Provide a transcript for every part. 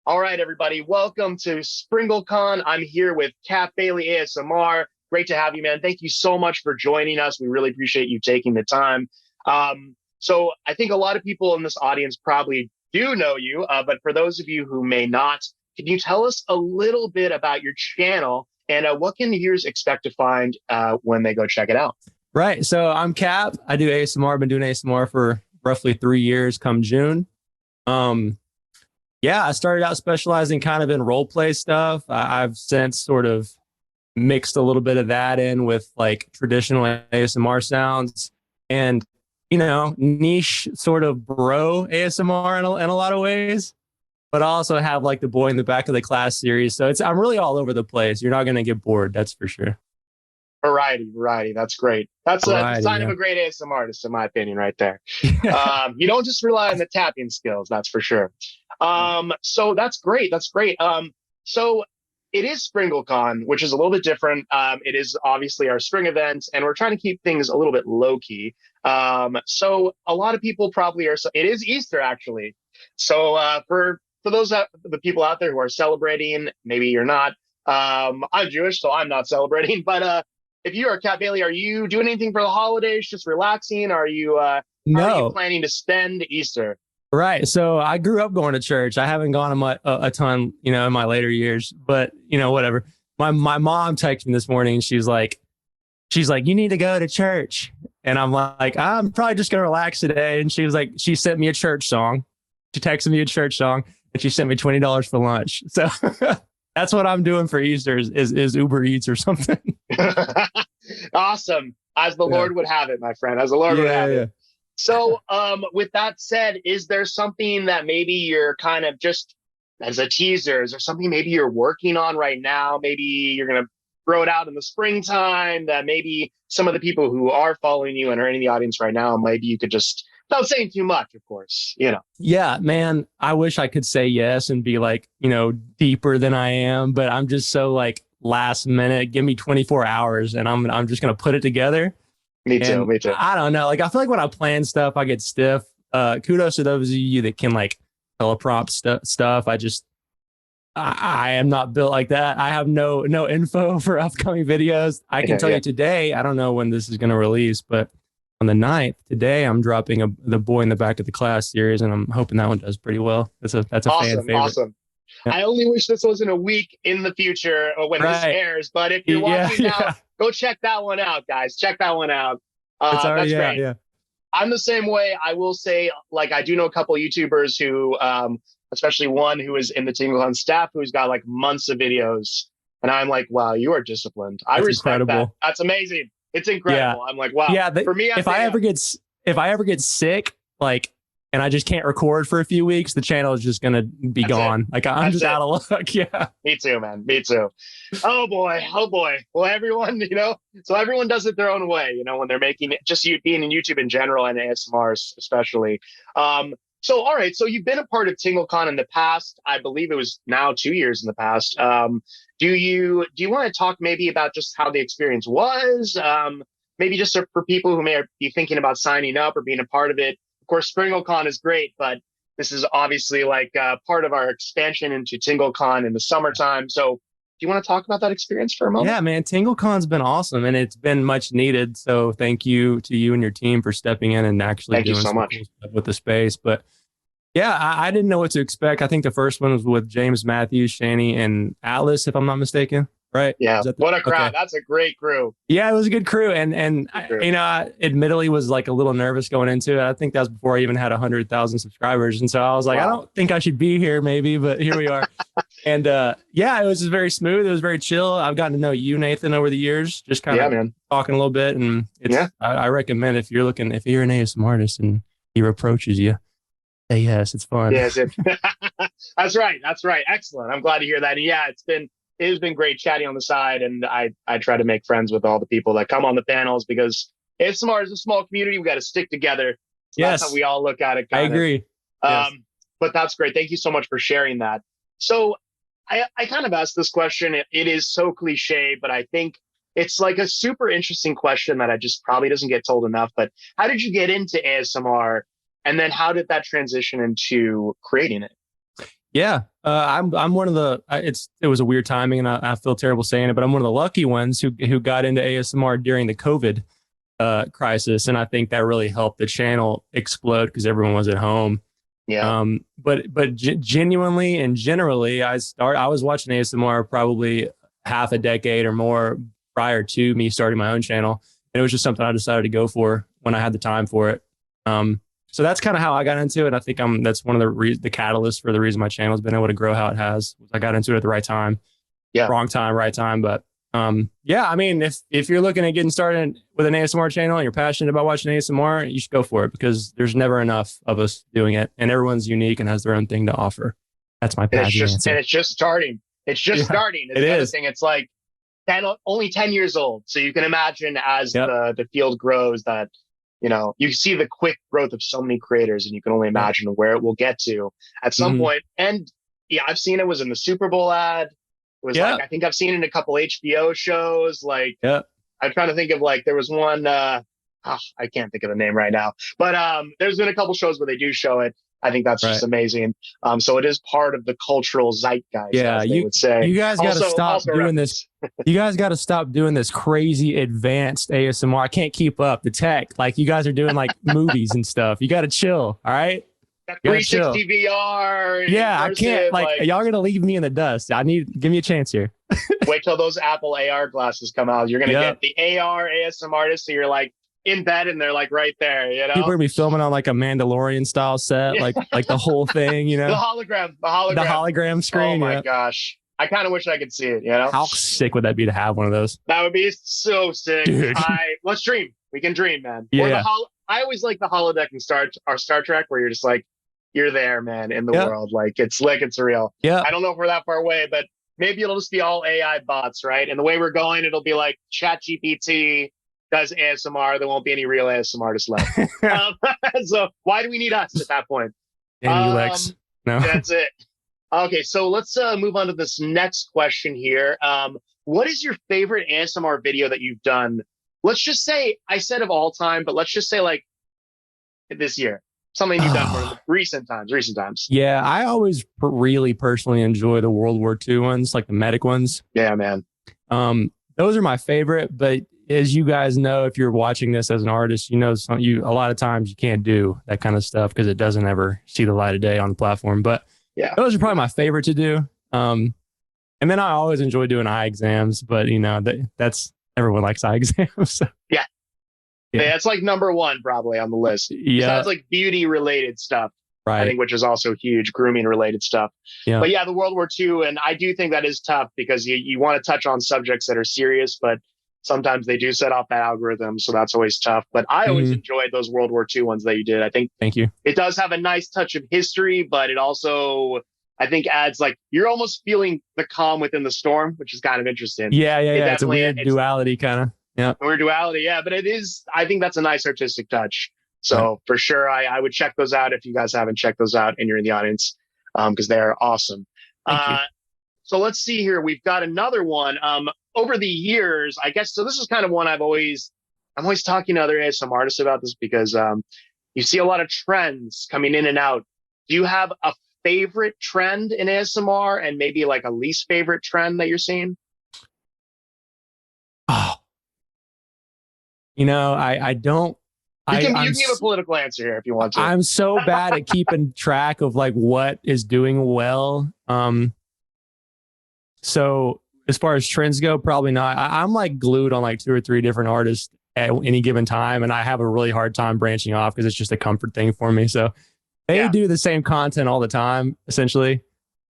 All right, everybody. Welcome to SpringleCon. I'm here with Kat Bailey ASMR. Great to have you, man. Thank you so much for joining us. We really appreciate you taking the time. So I think a lot of people in this audience probably do know you, but for those of you who may not, can you tell us a little bit about your channel and what can viewers expect to find when they go check it out? Right. So I'm Cap. I do ASMR. I've been doing ASMR for roughly 3 years come June. Um, yeah, I started out specializing kind of in role play stuff. I've since sort of mixed a little bit of that in with like traditional ASMR sounds and, niche sort of bro ASMR in a lot of ways. But I also have like the boy in the back of the class series. So I'm really all over the place. You're not going to get bored. That's for sure. Variety. That's great. That's a Variety. sign of Yeah. a great ASMR artist, in my opinion, right there. You don't just rely on the tapping skills, that's for sure. So that's great. That's great. So it is SpringleCon, which is a little bit different. It is obviously our spring event, and we're trying to keep things a little bit low key. So a lot of people probably are. It is Easter actually. So for those the people out there who are celebrating, maybe you're not. I'm Jewish, so I'm not celebrating, but if you are Kat Bailey, are you doing anything for the holidays? Just relaxing? Are you how are you No. planning to spend Easter? Right. So I grew up going to church. I haven't gone a ton, in my later years, but whatever. My mom texted me this morning and she's like, you need to go to church. And I'm like, I'm probably just gonna relax today. And she was like, she sent me a church song. She texted me a church song and she sent me $20 for lunch. So that's what I'm doing for Easter is Uber Eats or something. Awesome. As the Yeah. Lord would have it, my friend. As the Lord would Yeah, have yeah. it. So, with that said, is there something that maybe you're kind of just as a teaser? Is there something maybe you're working on right now? Maybe you're going to throw it out in the springtime that maybe some of the people who are following you and are in the audience right now, maybe you could just, without saying too much, of course, Yeah, man, I wish I could say yes and be like, deeper than I am, but I'm just so like last minute. Give me 24 hours and I'm just going to put it together. Me too. And Me too. I don't know, like I feel like when I plan stuff, I get stiff. Kudos to those of you that can like teleprompt stuff. I am not built like that. I have no info for upcoming videos. I can Yeah, tell yeah. you today, I don't know when this is going to release, but on the 9th, today I'm dropping the boy in the back of the class series, and I'm hoping that one does pretty well. That's a fan Awesome. favorite. Awesome. Yeah. I only wish this wasn't a week in the future or when this Right. airs, but if you're Yeah, watching now, yeah. go check that one out, guys. Check that one out. It's That's already out. great. Yeah. I'm the same way. I will say, like, I do know a couple of YouTubers who, especially one who is in the TingleCon staff, who's got like months of videos. And I'm like, wow, you are disciplined. I That's respect that. incredible. That's amazing. It's Yeah. incredible. I'm like, wow. Yeah. For me, I If I say, ever get if I ever get sick, like, and I just can't record for a few weeks, the channel is just gonna be that's it. gone. Like I'm That's just it. out of luck. Yeah. Me too, man. Me too. Oh boy. Oh boy. Well, everyone, so everyone does it their own way, when they're making it, just you being in YouTube in general and ASMR especially. So, all right. So you've been a part of TingleCon in the past. I believe it was now 2 years in the past. Do you want to talk maybe about just how the experience was? Maybe just for people who may be thinking about signing up or being a part of it. Of course, SpringleCon is great, but this is obviously like part of our expansion into TingleCon in the summertime. So, do you want to talk about that experience for a moment? Yeah, man, TingleCon's been awesome and it's been much needed. So thank you to you and your team for stepping in and actually Thank you doing so some much. cool stuff with the space. But yeah, I didn't know what to expect. I think the first one was with James Matthews, Shani, and Atlas, if I'm not mistaken. Right? Yeah, Is that what a okay? crowd! That's a great crew. Yeah, it was a good crew, and Good crew. I admittedly was like a little nervous going into it. I think that was before I even had 100,000 subscribers, and so I was like, I Wow. don't think I should be here, maybe, but here we are. And yeah, it was just very smooth. It was very chill. I've gotten to know you, Nathan, over the years, just kind Yeah, of man. talking a little bit, and it's. Yeah. I recommend if you're an ASMR artist and he approaches you, say yes, it's fun. Yes, that's right. That's right. Excellent. I'm glad to hear that. And yeah, it has been great chatting on the side, and I try to make friends with all the people that come on the panels because ASMR is a small community. We got to stick together. So that's how Yes, we all look at it. I Kind of. agree. Yes. But that's great. Thank you so much for sharing that. So I kind of asked this question. It is so cliche, but I think it's like a super interesting question that I just probably doesn't get told enough. But how did you get into ASMR? And then how did that transition into creating it? Yeah, I'm one of the. It was a weird timing, and I feel terrible saying it, but I'm one of the lucky ones who got into ASMR during the COVID crisis, and I think that really helped the channel explode because everyone was at home. Yeah. But genuinely and generally, I was watching ASMR probably half a decade or more prior to me starting my own channel, and it was just something I decided to go for when I had the time for it. So that's kind of how I got into it. I think that's one of the catalysts for the reason my channel has been able to grow how it has. I got into it at the right time. Yeah. Wrong time, right time. But yeah, I mean, if you're looking at getting started with an ASMR channel and you're passionate about watching ASMR, you should go for it because there's never enough of us doing it, and everyone's unique and has their own thing to offer. That's my passion answer. And it's just starting. It's just starting. It's the other thing. It's like only 10 years old. So you can imagine as the field grows that, you see the quick growth of so many creators, and you can only imagine where it will get to at some point. And yeah, I've seen it was in the Super Bowl ad. It was like, I think I've seen it in a couple HBO shows. Like, I'm trying to think of there was one, I can't think of the name right now, but there's been a couple shows where they do show it. I think that's just amazing. So it is part of the cultural zeitgeist, as they would say. You guys got to stop doing this. You guys got to stop doing this crazy advanced ASMR. I can't keep up the tech. Like, you guys are doing movies and stuff. You got to chill. All right. That 360 VR. Yeah, I can't. Y'all gonna leave me in the dust. Give me a chance here. Wait till those Apple AR glasses come out. You're gonna get the AR ASMR artist. So you're in bed and they're right there. People are gonna be filming on a Mandalorian style set, like the whole thing. The hologram screen. Oh my gosh. I kind of wish I could see it. How sick would that be to have one of those? That would be so sick. Dude. Let's dream. We can dream, man. Yeah. I always like the holodeck in Star Trek, where you're just you're there, man, in the world. It's real. Yeah. I don't know if we're that far away, but maybe it'll just be all AI bots, right? And the way we're going, it'll be like ChatGPT does ASMR. There won't be any real ASMR artists left. So why do we need us at that point? UX. No. That's it. Okay, so let's move on to this next question here. What is your favorite ASMR video that you've done? Let's just say, I said of all time, but let's just say this year. Something you've done for recent times. Yeah, I always really personally enjoy the World War II ones, like the medic ones. Yeah, man. Those are my favorite. But as you guys know, if you're watching this as an artist, a lot of times you can't do that kind of stuff because it doesn't ever see the light of day on the platform. But yeah, those are probably my favorite to do. And then I always enjoy doing eye exams, but that's everyone likes eye exams. So. Yeah. Yeah, it's number one probably on the list. Yeah, besides beauty related stuff, right? I think, which is also huge, grooming related stuff. Yeah. But yeah, the World War II, and I do think that is tough because you want to touch on subjects that are serious, but sometimes they do set off that algorithm, so that's always tough. But I always enjoyed those World War II ones that you did. I think. Thank you. It does have a nice touch of history, but it also, I think, adds you're almost feeling the calm within the storm, which is kind of interesting. Yeah. It's a weird duality kind of. Yeah. Weird duality, yeah, but it is. I think that's a nice artistic touch. So for sure, I would check those out if you guys haven't checked those out and you're in the audience, because they're awesome. So let's see here. We've got another one. Over the years, I guess. So this is kind of one I'm always talking to other ASMR artists about this because you see a lot of trends coming in and out. Do you have a favorite trend in ASMR and maybe a least favorite trend that you're seeing? Oh. I don't. You can give a political answer here if you want to. I'm so bad at keeping track of what is doing well. So as far as trends go, probably not. I'm glued on 2 or 3 different artists at any given time, and I have a really hard time branching off because it's just a comfort thing for me. So they do the same content all the time, essentially.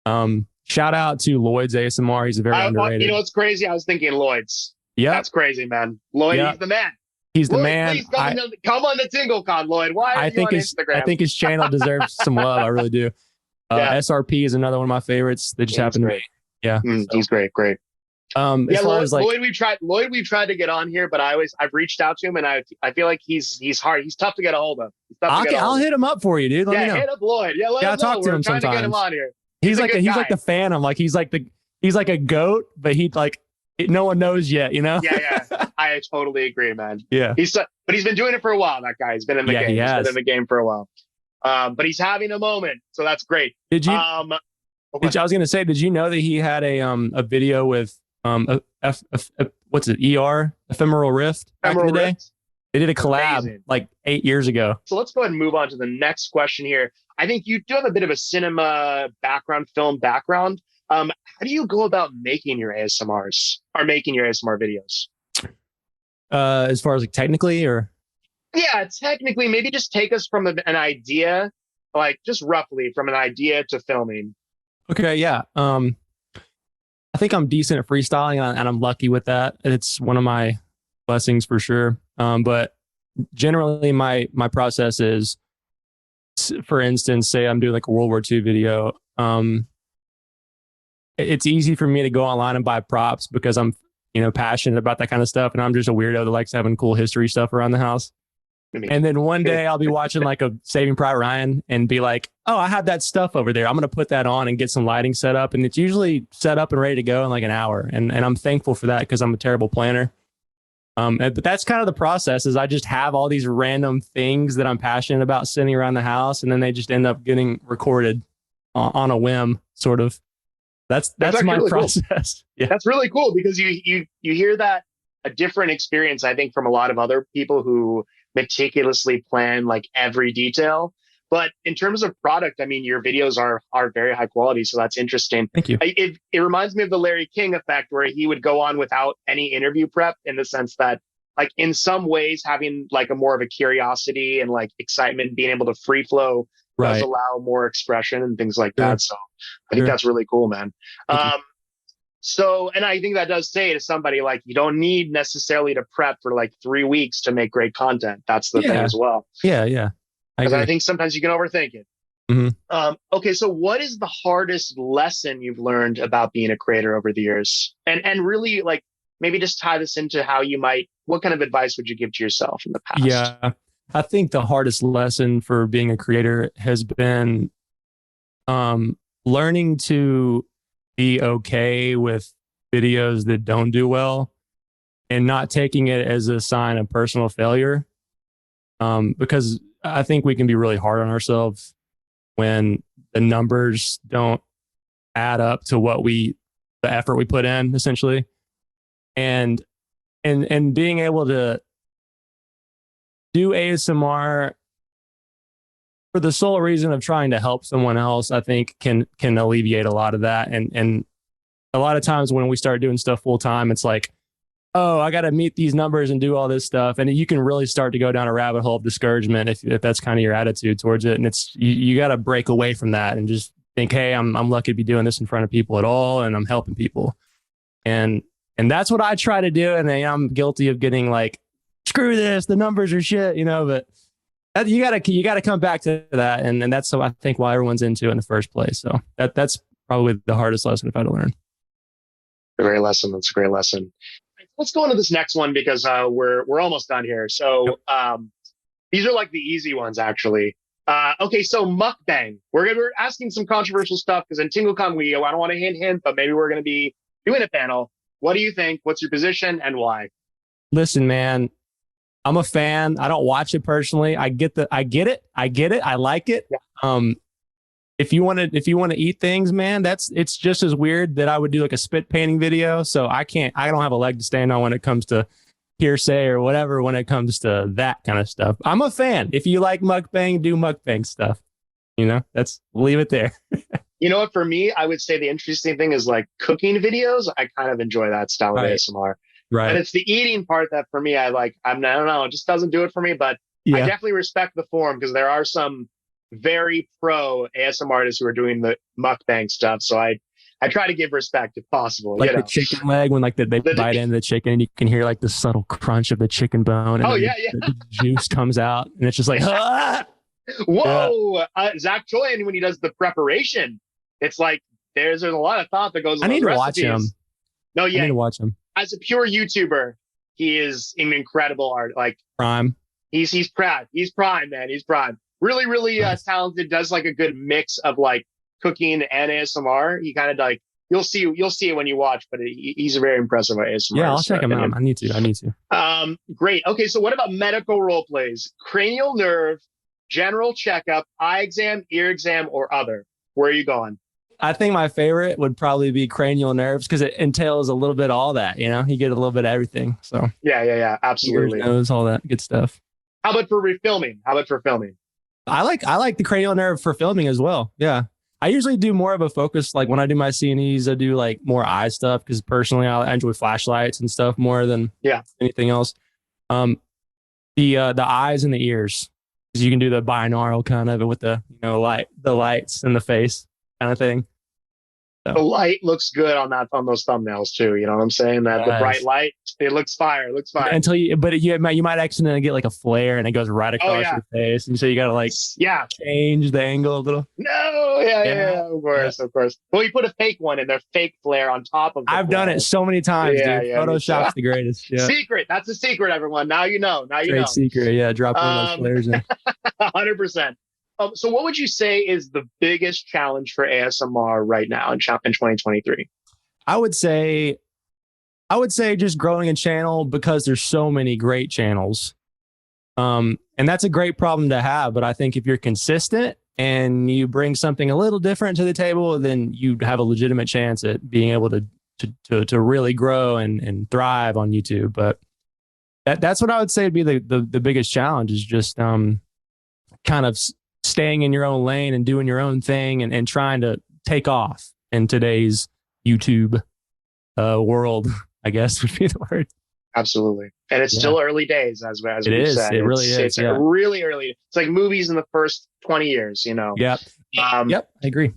Shout out to Lloyd's ASMR. He's a very underrated. You know what's crazy? I was thinking Lloyd's. Yeah, that's crazy, man. Lloyd, he's the man. He's the man. Please come on the TingleCon, Lloyd. Why are you on Instagram? I think his channel deserves some love. I really do. SRP is another one of my favorites. They just happened to be. Yeah. He's great. As far as Lloyd, we've tried to get on here, but I've reached out to him, and I feel like he's hard. He's tough to get a hold of. I'll hit him up for you, dude. Let me know. Hit up Lloyd. Yeah, let him know. Talk to him sometimes. To get him on here. He's like the phantom. He's like a goat, but no one knows yet, Yeah. I totally agree, man. Yeah. But he's been doing it for a while, that guy. He's been in the game. He has. He's been in the game for a while. But he's having a moment, so that's great. Did you Okay. I was gonna say, did you know that he had a video with what's it, ephemeral rift back in Emerald the day? Rift. They did a collab Amazing. like 8 years ago. So let's go ahead and move on to the next question here. I think you do have a bit of a cinema background, film background. How do you go about making your ASMRs or making your ASMR videos? As far as like technically, or Yeah, technically, maybe just take us from an idea, like just roughly from an idea to filming. okay, yeah. I think I'm decent at freestyling, and I'm lucky with that. It's one of my blessings for sure. But generally, my process is, for instance, say I'm doing like a World War II video. It's easy for me to go online and buy props because I'm, passionate about that kind of stuff, and I'm just a weirdo that likes having cool history stuff around the house. And then one day I'll be watching like a Saving Private Ryan and be like, oh, I have that stuff over there. I'm going to put that on and get some lighting set up. And it's usually set up and ready to go in like an hour. And I'm thankful for that because I'm a terrible planner. But that's kind of the process, is I just have all these random things that I'm passionate about sitting around the house. And then they just end up getting recorded on a whim, sort of. That's my really process. Cool. Yeah. That's really cool because you hear that a different experience, I think, from a lot of other people who meticulously plan like every detail. But in terms of product, I mean, your videos are very high quality. So that's interesting. Thank you. It reminds me of the Larry King effect, where he would go on without any interview prep, in the sense that, like, in some ways, having like a more of a curiosity and like excitement, being able to free flow does allow more expression and things like that. So I think that's really cool, man. So, and I think that does say to somebody, like, you don't need necessarily to prep for like 3 weeks to make great content. That's the thing as well. Yeah. Because I think sometimes you can overthink it. Mm-hmm. Okay, so what is the hardest lesson you've learned about being a creator over the years? And really, like, maybe just tie this into what kind of advice would you give to yourself in the past? Yeah, I think the hardest lesson for being a creator has been learning to be okay with videos that don't do well and not taking it as a sign of personal failure. Because I think we can be really hard on ourselves when the numbers don't add up to the effort we put in, essentially. And being able to do ASMR for the sole reason of trying to help someone else, I think can alleviate a lot of that. And a lot of times when we start doing stuff full time, it's like, oh, I got to meet these numbers and do all this stuff. And you can really start to go down a rabbit hole of discouragement if that's kind of your attitude towards it. And it's, you got to break away from that and just think, hey, I'm lucky to be doing this in front of people at all. And I'm helping people. And that's what I try to do. And I'm guilty of getting like, screw this, the numbers are shit, but you gotta come back to that. And that's, so I think, why everyone's into it in the first place. So that's probably the hardest lesson I've had to learn. Great lesson. That's a great lesson. Let's go into this next one because we're almost done here. So these are like the easy ones, actually. Okay, so mukbang. We're asking some controversial stuff because in TingleCon I don't want to hint, but maybe we're going to be doing a panel. What do you think? What's your position and why? Listen, man, I'm a fan. I don't watch it personally. I get it. I like it. Yeah. If you want to eat things, man, it's just as weird that I would do like a spit painting video. So I don't have a leg to stand on when it comes to hearsay or whatever, when it comes to that kind of stuff. I'm a fan. If you like mukbang, do mukbang stuff. Leave it there. You know what? For me, I would say the interesting thing is like cooking videos. I kind of enjoy that style of ASMR. Right. And it's the eating part that for me, I don't know, it just doesn't do it for me. But I definitely respect the form because there are some very pro ASMR artists who are doing the mukbang stuff. So I try to give respect if possible. Like the chicken leg, when like they bite into the chicken and you can hear like the subtle crunch of the chicken bone. And the juice comes out and it's just like, ah! Whoa. Yeah. Zach Joy, when he does the preparation, it's like there's a lot of thought that goes into those recipes. I need to watch him. As a pure YouTuber, he is an incredible art. Like prime. He's prime, man. He's prime. Really, really talented. Does like a good mix of like cooking and ASMR. He kind of like you'll see it when you watch, but he's a very impressive ASMR. Yeah, I'll check him out. I need to. Great. Okay, so what about medical role plays? Cranial nerve, general checkup, eye exam, ear exam, or other? Where are you going? I think my favorite would probably be cranial nerves because it entails a little bit of all that. You know, you get a little bit of everything. So Yeah, ears, absolutely. nose, all that good stuff. How about for refilming? How about for filming? I like the cranial nerve for filming as well. Yeah. I usually do more of a focus, like when I do my CNEs, I do like more eye stuff because personally I enjoy flashlights and stuff more than anything else. Um, the eyes and the ears, because you can do the binaural kind of with the the lights in the face kind of thing. So, The light looks good on those thumbnails too. You know what I'm saying? That the bright yes. light, it looks fire. It looks fire. Until you might accidentally get like a flare and it goes right Oh across yeah, your face, and so you got to like yeah. change the angle a little. No, yeah, of course, of course. Well, you put a fake one in there, fake flare on top of the I've done flare. it so many times, Yeah, dude. yeah, me too. Photoshop's the greatest. Yeah. Secret. That's a secret, everyone. Now you know. Now you Trade know. secret. Yeah. Drop one of those flares in. 100%. So what would you say is the biggest challenge for ASMR right now in 2023? I would say just growing a channel because there's so many great channels. And that's a great problem to have. But I think if you're consistent and you bring something a little different to the table, then you have a legitimate chance at being able to really grow and thrive on YouTube. But that's what I would say would be the biggest challenge is just kind of staying in your own lane and doing your own thing and trying to take off in today's YouTube world, I guess would be the word. Absolutely. And it's still early days, as we've said. It really is. It's really early. It's like movies in the first 20 years, you know? Yep. Yep. I agree.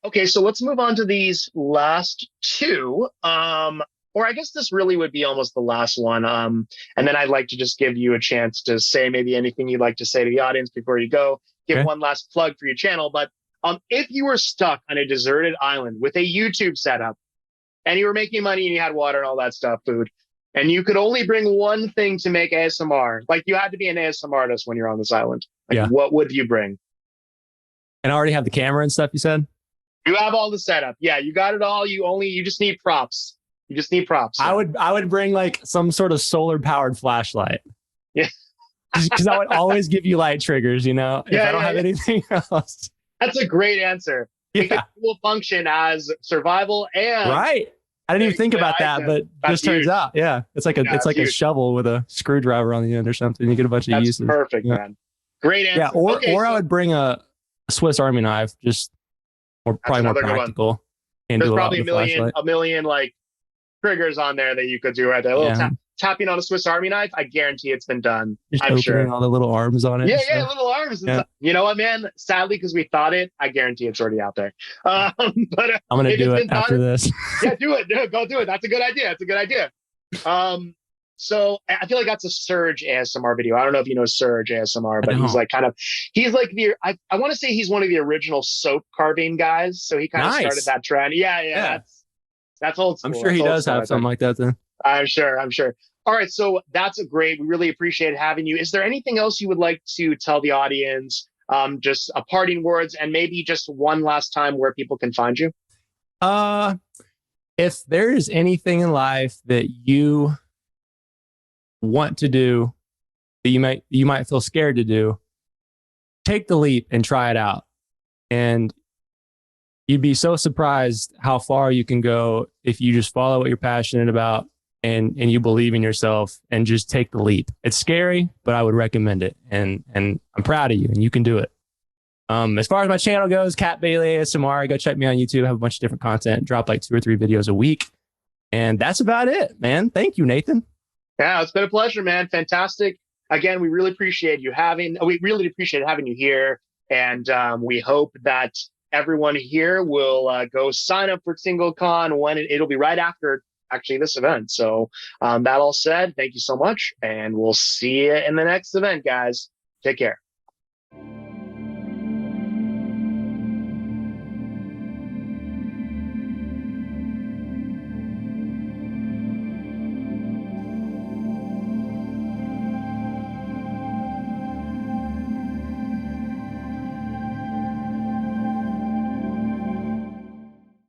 Okay, so let's move on to these last two. Or I guess this really would be almost the last one. And then I'd like to just give you a chance to say maybe anything you'd like to say to the audience before you go. Give one last plug for your channel. But if you were stuck on a deserted island with a YouTube setup and you were making money and you had water and all that stuff, food, and you could only bring one thing to make ASMR, like you had to be an ASMR artist when you're on this island, what would you bring? And I already have the camera and stuff, you said? You have all the setup. Yeah, you got it all. You just need props. You just need props. I would bring like some sort of solar powered flashlight. Yeah. Because I would always give you light triggers, if I don't have anything else. That's a great answer. It will function as survival and right. I didn't even think about that, but just turns out, it's like a shovel with a screwdriver on the end or something. You get a bunch of uses. Perfect, man. Great answer. Yeah, or I would bring a Swiss Army knife, probably more practical. There's probably a million like triggers on there that you could do right there. A little tapping on a Swiss Army knife, I guarantee it's been done. Just I'm sure. All the little arms on it. Yeah, little arms. Yeah. You know what, man? Sadly, because we thought it, I guarantee it's already out there. But I'm going to do it after this. Yeah, do it. Go do it. That's a good idea. So I feel like that's a Surge ASMR video. I don't know if you know Surge ASMR, but he's like I want to say he's one of the original soap carving guys. So he kind of started that trend. Yeah. That's old school. I'm sure he does have something like that then. I'm sure. All right. So that's great. We really appreciate having you. Is there anything else you would like to tell the audience? Just a parting words and maybe just one last time where people can find you? If there is anything in life that you want to do that you might feel scared to do, take the leap and try it out. And you'd be so surprised how far you can go if you just follow what you're passionate about and you believe in yourself and just take the leap. It's scary, but I would recommend it. And I'm proud of you and you can do it. As far as my channel goes, Cat Bailey ASMR, go check me on YouTube. I have a bunch of different content, drop like 2 or 3 videos a week. And that's about it, man. Thank you, Nathan. Yeah, it's been a pleasure, man. Fantastic. Again, we really appreciate having you here. And we hope that everyone here will go sign up for TingleCon when it'll be right after actually this event. So that all said, thank you so much. And we'll see you in the next event, guys. Take care.